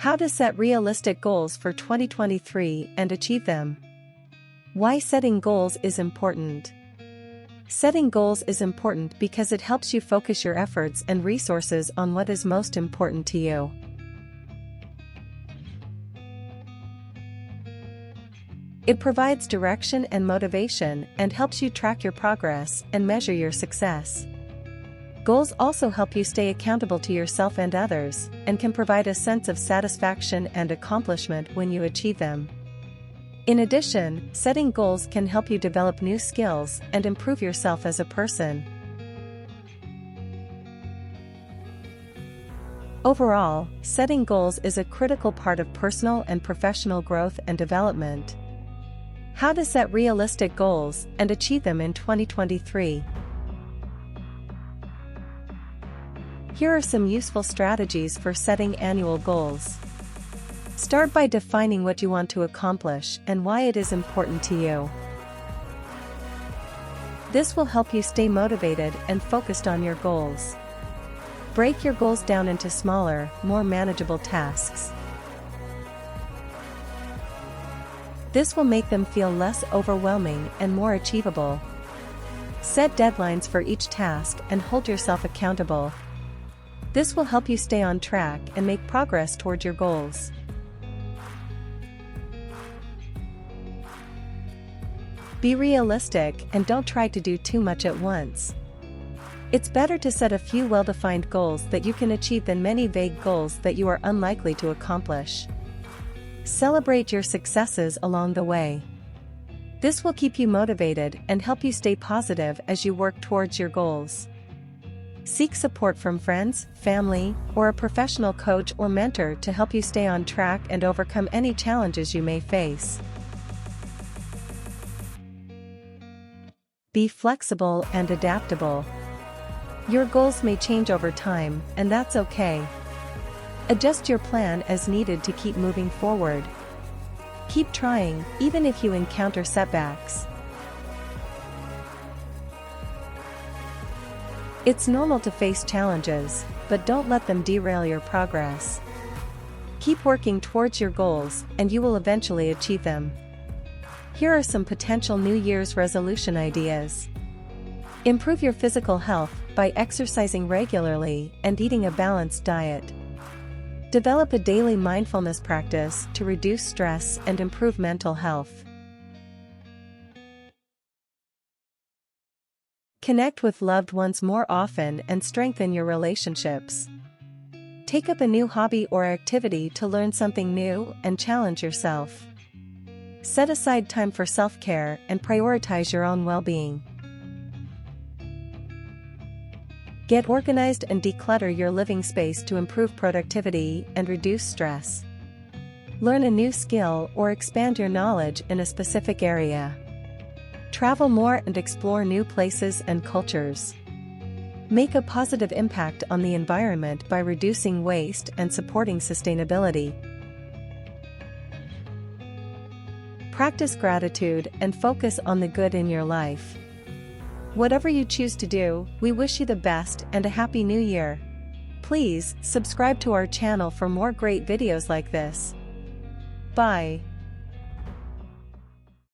How to set realistic goals for 2023 and achieve them. Why setting goals is important. Setting goals is important because it helps you focus your efforts and resources on what is most important to you. It provides direction and motivation and helps you track your progress and measure your success. Goals also help you stay accountable to yourself and others, and can provide a sense of satisfaction and accomplishment when you achieve them. In addition, setting goals can help you develop new skills and improve yourself as a person. Overall, setting goals is a critical part of personal and professional growth and development. How to set realistic goals and achieve them in 2023. Here are some useful strategies for setting annual goals. Start by defining what you want to accomplish and why it is important to you. This will help you stay motivated and focused on your goals. Break your goals down into smaller, more manageable tasks. This will make them feel less overwhelming and more achievable. Set deadlines for each task and hold yourself accountable. This will help you stay on track and make progress toward your goals. Be realistic and don't try to do too much at once. It's better to set a few well-defined goals that you can achieve than many vague goals that you are unlikely to accomplish. Celebrate your successes along the way. This will keep you motivated and help you stay positive as you work towards your goals. Seek support from friends, family, or a professional coach or mentor to help you stay on track and overcome any challenges you may face. Be flexible and adaptable. Your goals may change over time, and that's okay. Adjust your plan as needed to keep moving forward. Keep trying, even if you encounter setbacks. It's normal to face challenges, but don't let them derail your progress. Keep working towards your goals, and you will eventually achieve them. Here are some potential New Year's resolution ideas. Improve your physical health by exercising regularly and eating a balanced diet. Develop a daily mindfulness practice to reduce stress and improve mental health. Connect with loved ones more often and strengthen your relationships. Take up a new hobby or activity to learn something new and challenge yourself. Set aside time for self-care and prioritize your own well-being. Get organized and declutter your living space to improve productivity and reduce stress. Learn a new skill or expand your knowledge in a specific area. Travel more and explore new places and cultures. Make a positive impact on the environment by reducing waste and supporting sustainability. Practice gratitude and focus on the good in your life. Whatever you choose to do, we wish you the best and a happy new year. Please subscribe to our channel for more great videos like this. Bye.